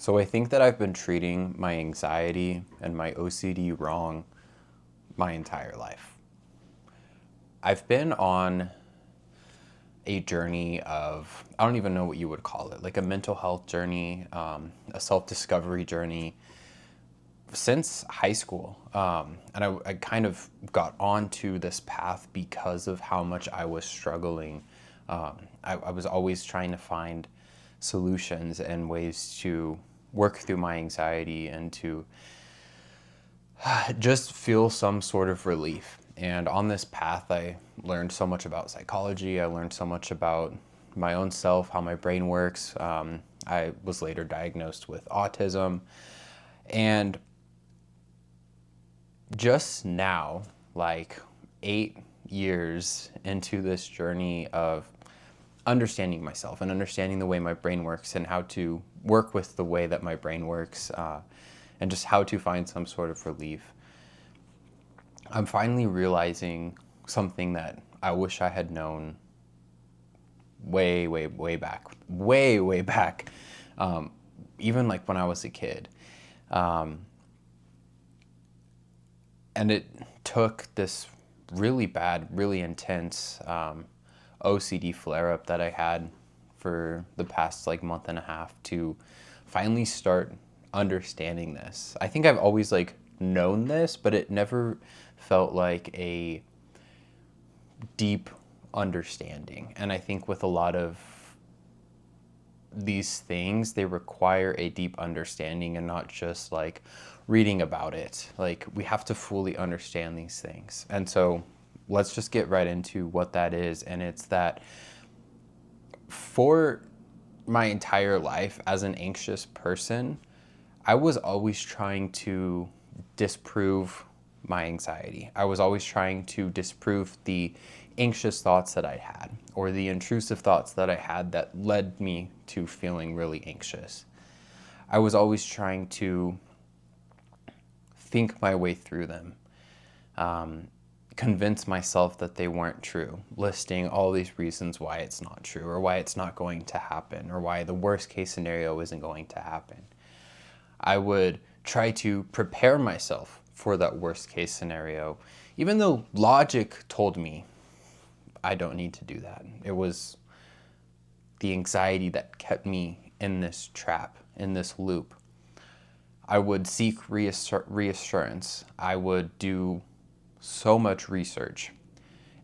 So I think that I've been treating my anxiety and my OCD wrong my entire life. I've been on a journey of, I don't even know what you would call it, like a mental health journey, a self discovery journey since high school. And I kind of got onto this path because of how much I was struggling. I was always trying to find solutions and ways to work through my anxiety and to just feel some sort of relief. And on this path, I learned so much about psychology. I learned so much about my own self, how my brain works. I was later diagnosed with autism. And just now, like 8 years into this journey of understanding myself and understanding the way my brain works and how to work with the way that my brain works, and just how to find some sort of relief, I'm finally realizing something that I wish I had known way, way, way back, even like when I was a kid. And it took this really bad, really intense OCD flare up that I had for the past like month and a half to finally start understanding this. I think I've always like known this, but it never felt like a deep understanding. And I think with a lot of these things, they require a deep understanding and not just like reading about it. Like we have to fully understand these things. And so let's just get right into what that is. And it's that for my entire life as an anxious person, I was always trying to disprove my anxiety. I was always trying to disprove the anxious thoughts that I had or the intrusive thoughts that I had that led me to feeling really anxious. I was always trying to think my way through them, convince myself that they weren't true, listing all these reasons why it's not true or why it's not going to happen or why the worst case scenario isn't going to happen. I would try to prepare myself for that worst case scenario, even though logic told me I don't need to do that. It was the anxiety that kept me in this trap, in this loop. I would seek reassurance. I would do so much research.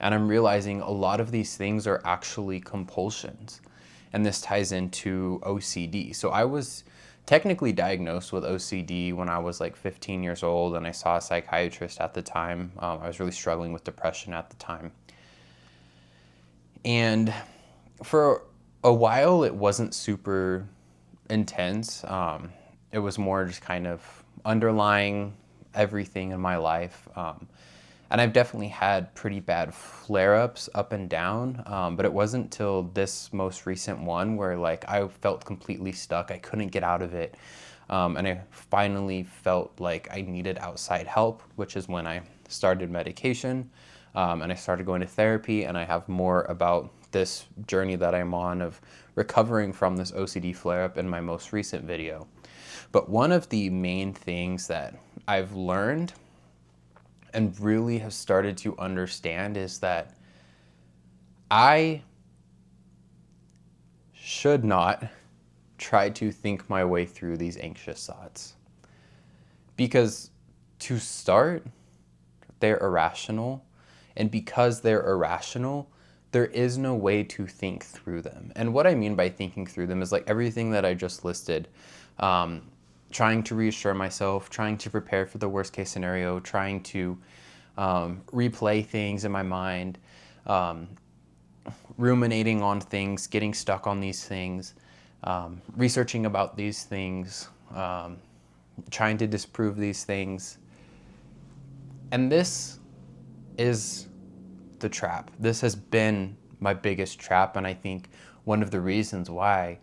And I'm realizing a lot of these things are actually compulsions. And this ties into OCD. So I was technically diagnosed with OCD when I was like 15 years old, and I saw a psychiatrist at the time. I was really struggling with depression at the time. And for a while, it wasn't super intense. It was more just kind of underlying everything in my life. And I've definitely had pretty bad flare-ups up and down, but it wasn't till this most recent one where like I felt completely stuck. I couldn't get out of it. And I finally felt like I needed outside help, which is when I started medication, and I started going to therapy. And I have more about this journey that I'm on of recovering from this OCD flare-up in my most recent video. But one of the main things that I've learned and really have started to understand is that I should not try to think my way through these anxious thoughts. Because to start, they're irrational. And because they're irrational, there is no way to think through them. And what I mean by thinking through them is like everything that I just listed. Trying to reassure myself, trying to prepare for the worst case scenario, trying to replay things in my mind, ruminating on things, getting stuck on these things, researching about these things, trying to disprove these things. And this is the trap. This has been my biggest trap, and I think one of the reasons why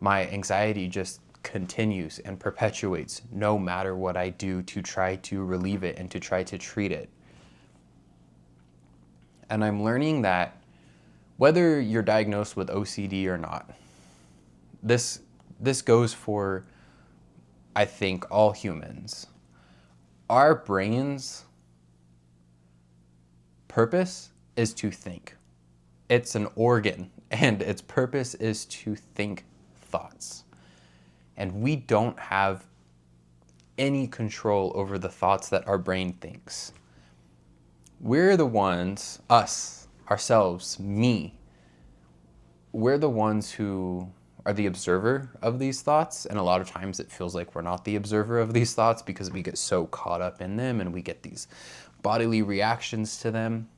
my anxiety just continues and perpetuates no matter what I do to try to relieve it and to try to treat it. And I'm learning that whether you're diagnosed with OCD or not, this goes for I think all humans, our brain's purpose is to think. It's an organ, and its purpose is to think thoughts. And we don't have any control over the thoughts that our brain thinks. We're the ones, us, ourselves, me, we're the ones who are the observer of these thoughts. And a lot of times it feels like we're not the observer of these thoughts because we get so caught up in them and we get these bodily reactions to them.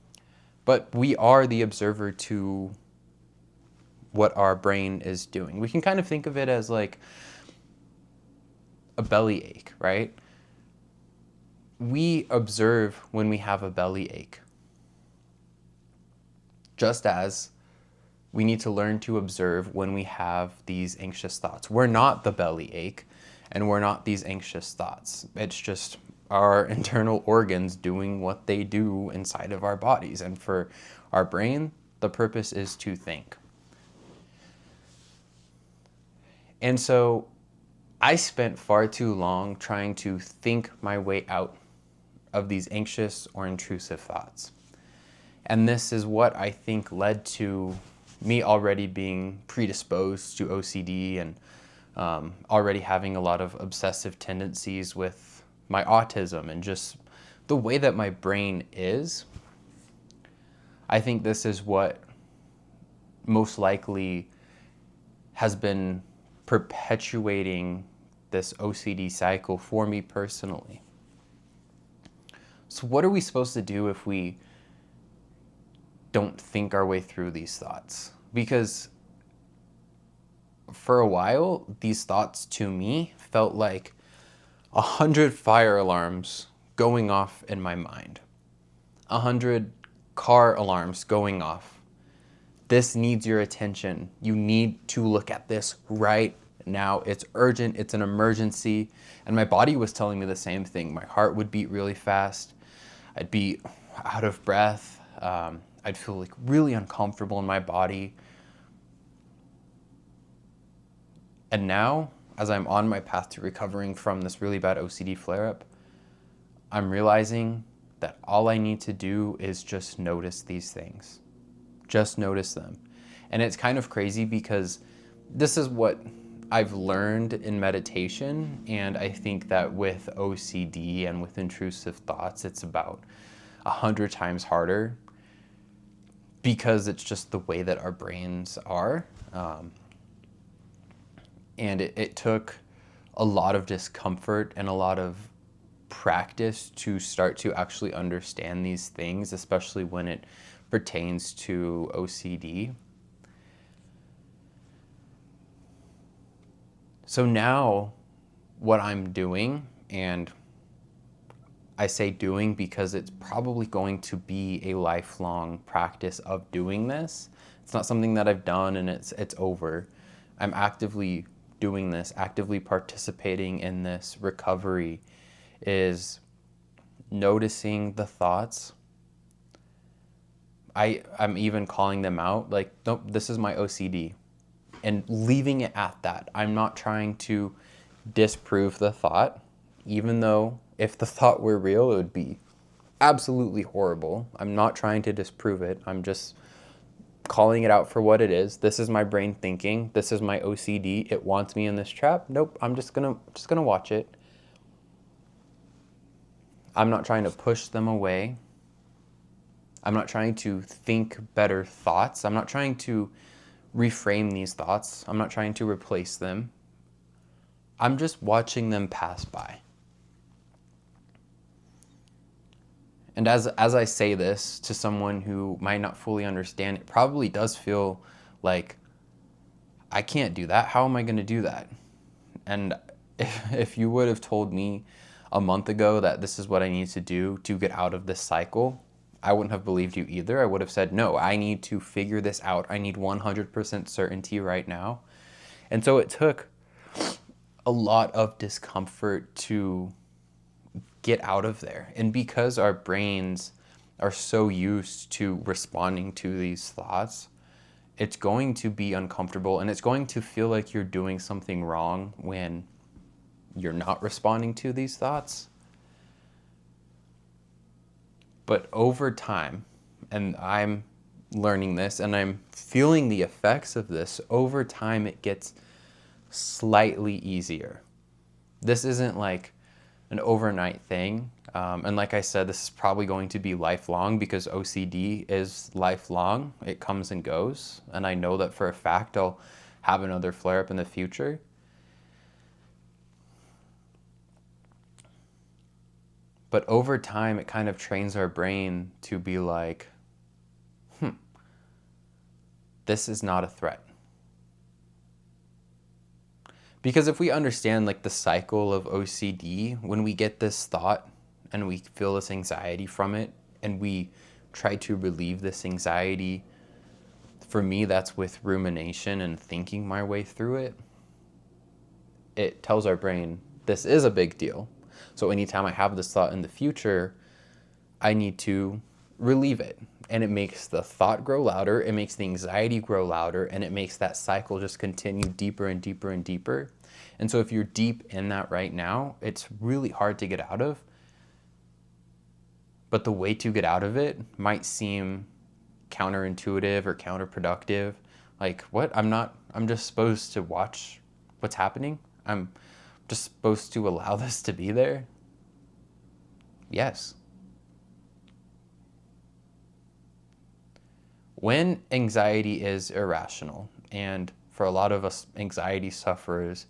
But we are the observer to what our brain is doing. We can kind of think of it as like a belly ache, right? We observe when we have a belly ache. Just as we need to learn to observe when we have these anxious thoughts. We're not the belly ache, and we're not these anxious thoughts. It's just our internal organs doing what they do inside of our bodies. And for our brain, the purpose is to think. And so I spent far too long trying to think my way out of these anxious or intrusive thoughts. And this is what I think led to me already being predisposed to OCD and already having a lot of obsessive tendencies with my autism and just the way that my brain is. I think this is what most likely has been perpetuating this OCD cycle for me personally. So what are we supposed to do if we don't think our way through these thoughts? Because for a while, these thoughts to me felt like 100 fire alarms going off in my mind, 100 car alarms going off. This needs your attention. You need to look at this right now. It's urgent. It's an emergency. And my body was telling me the same thing. My heart would beat really fast. I'd be out of breath. I'd feel like really uncomfortable in my body. And now, as I'm on my path to recovering from this really bad OCD flare-up, I'm realizing that all I need to do is just notice these things. Just notice them. And it's kind of crazy because this is what I've learned in meditation, and I think that with OCD and with intrusive thoughts, it's about 100 times harder because it's just the way that our brains are. And it took a lot of discomfort and a lot of practice to start to actually understand these things, especially when it pertains to OCD. So now what I'm doing, and I say doing because it's probably going to be a lifelong practice of doing this. It's not something that I've done and it's over. I'm actively doing this, actively participating in this recovery, is noticing the thoughts. I'm even calling them out, like, nope, this is my OCD, and leaving it at that. I'm not trying to disprove the thought, even though if the thought were real, it would be absolutely horrible. I'm not trying to disprove it. I'm just calling it out for what it is. This is my brain thinking. This is my OCD. It wants me in this trap. Nope, I'm just gonna watch it. I'm not trying to push them away. I'm not trying to think better thoughts. I'm not trying to reframe these thoughts. I'm not trying to replace them. I'm just watching them pass by. And as I say this to someone who might not fully understand, it probably does feel like, I can't do that. How am I going to do that? And if you would have told me a month ago that this is what I need to do to get out of this cycle, I wouldn't have believed you either. I would have said, no, I need to figure this out. I need 100% certainty right now. And so it took a lot of discomfort to get out of there. And because our brains are so used to responding to these thoughts, it's going to be uncomfortable and it's going to feel like you're doing something wrong when you're not responding to these thoughts. But over time, and I'm learning this and I'm feeling the effects of this, over time it gets slightly easier. This isn't like an overnight thing. And like I said, this is probably going to be lifelong because OCD is lifelong. It comes and goes. And I know that for a fact I'll have another flare up in the future. But over time, it kind of trains our brain to be like, this is not a threat. Because if we understand like the cycle of OCD, when we get this thought and we feel this anxiety from it, and we try to relieve this anxiety, for me, that's with rumination and thinking my way through it. It tells our brain, this is a big deal. So anytime I have this thought in the future, I need to relieve it. And it makes the thought grow louder, it makes the anxiety grow louder, and it makes that cycle just continue deeper and deeper and deeper. And so if you're deep in that right now, it's really hard to get out of. But the way to get out of it might seem counterintuitive or counterproductive. Like, what? I'm just supposed to watch what's happening? I'm just supposed to allow this to be there? Yes. When anxiety is irrational, and for a lot of us anxiety sufferers,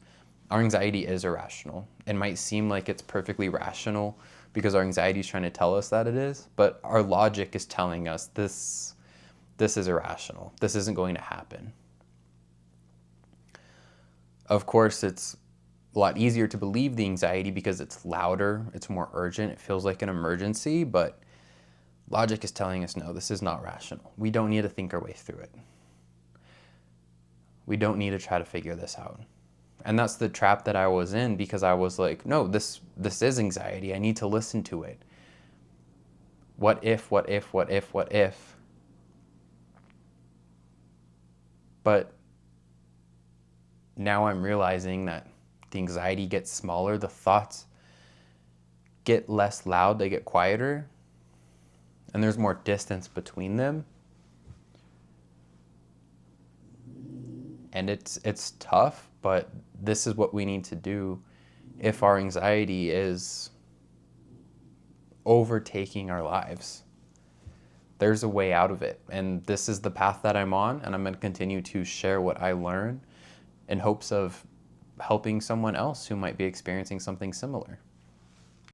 our anxiety is irrational. It might seem like it's perfectly rational because our anxiety is trying to tell us that it is, but our logic is telling us this is irrational. This isn't going to happen. Of course, it's a lot easier to believe the anxiety because it's louder, it's more urgent, it feels like an emergency, but logic is telling us, no, this is not rational. We don't need to think our way through it. We don't need to try to figure this out. And that's the trap that I was in because I was like, no, this is anxiety. I need to listen to it. What if, what if, what if, what if? But now I'm realizing that the anxiety gets smaller, the thoughts get less loud, they get quieter, and there's more distance between them. And it's tough, but this is what we need to do if our anxiety is overtaking our lives. There's a way out of it, and this is the path that I'm on, and I'm going to continue to share what I learn in hopes of helping someone else who might be experiencing something similar.